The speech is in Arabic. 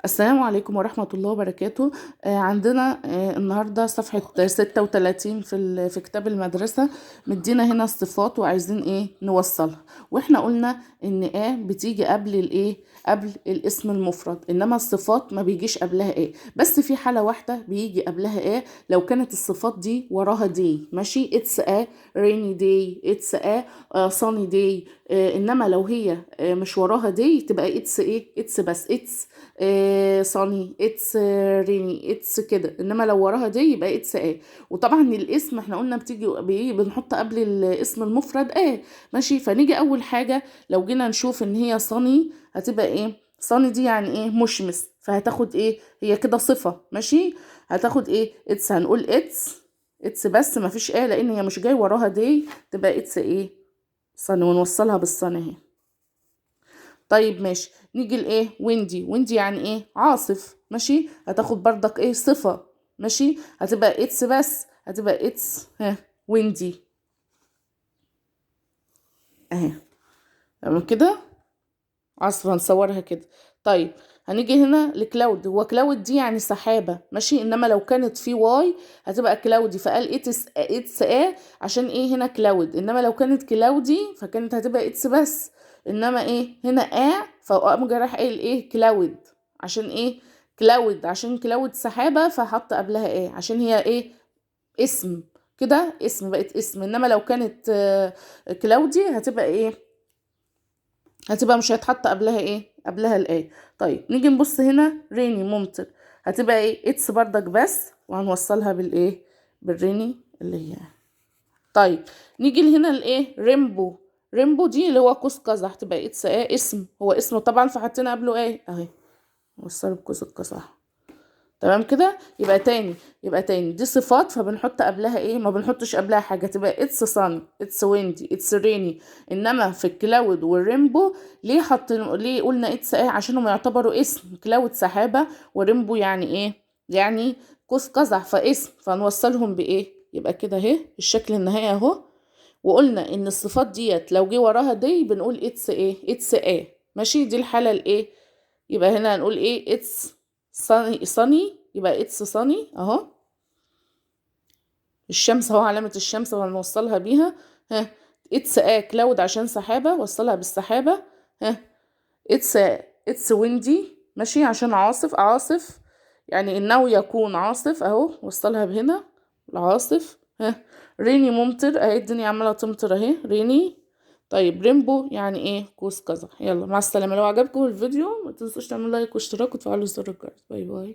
السلام عليكم ورحمة الله وبركاته. عندنا النهاردة صفحة 36 في كتاب المدرسة. مدينا هنا الصفات وعايزين ايه نوصلها، واحنا قلنا ان بتيجي قبل الاسم المفرد، انما الصفات ما بيجيش قبلها بس في حالة واحدة بيجي قبلها لو كانت الصفات دي وراها دي. ماشي، it's a rainy day، it's a sunny day. انما لو هي مش وراها دي تبقى it's بس it's صاني، اتس ريني، اتس كده. انما لو وراها دي يبقى اتس وطبعا الاسم احنا قلنا بتيجي بنحط قبل الاسم المفرد ماشي. فنيجي اول حاجة لو جينا نشوف ان هي صاني هتبقى صاني دي يعني مشمس، فهتاخد هي كده صفة. ماشي، هتاخد اتس، هنقول اتس بس مفيش لان هي مش جاي وراها دي، تبقى اتس صاني، ونوصلها بالصاني اهي. طيب ماشي، نيجي ويندي يعني عاصف. ماشي، هتاخد بردك صفة. ماشي، هتبقى اتس بس، هتبقى اتس ويندي اهي. تمام كده، عاصف هنصورها كده. طيب هنيجي هنا لكلاود. هو كلاود دي يعني سحابة. ماشي، انما لو كانت في واي هتبقى كلاودي، فقال اتس عشان هنا كلاود. انما لو كانت كلاودي فكانت هتبقى اتس بس، انما هنا فقام جه راح قايل كلاود. عشان كلاود، عشان كلاود سحابة، فحط قبلها عشان هي اسم كده، اسم بقت اسم. انما لو كانت كلاودي هتبقى مش هيتحط قبلها قبلها طيب نيجي نبص هنا، ريني ممطر، هتبقى اتس بردك بس، وهنوصلها بالريني اللي هي. طيب نيجي لهنا ريمبو. ريمبو دي اللي هو قوس قزح، هتبقى اتس اسم، هو اسمه طبعا فحطينا قبله اهي، نوصله بقوس القزح. تمام كده. يبقى تاني دي صفات، فبنحط قبلها ما بنحطش قبلها حاجه، تبقى اتس صن، اتس ويندي، اتس ريني. انما في الكلاود والريمبو ليه قلنا اتس عشانهم يعتبروا اسم. كلاود سحابه، وريمبو يعني يعني قوس قزح، فاسم، فنوصلهم يبقى كده اهي الشكل النهائي اهو. وقلنا ان الصفات ديت لو جه وراها دي بنقول اتس اتس ماشي. دي الحاله يبقى هنا هنقول اتس صني، يبقى اتس صني اهو. الشمس اهو، علامة الشمس وهنوصلها بيها. اتس كلاود عشان سحابة، وصلها بالسحابة. اتس ويندي، ماشي، عشان عاصف يعني انه يكون عاصف اهو، وصلها بهنا العاصف. ريني ممطر، اهي الدنيا عمالة تمطر اهي، ريني. طيب ريمبو يعني قوس قزح. يلا مع السلامة. لو عجبكم الفيديو ما تنسوش تعملوا لايك واشتراك وتفعلوا زر الجرس. باي باي.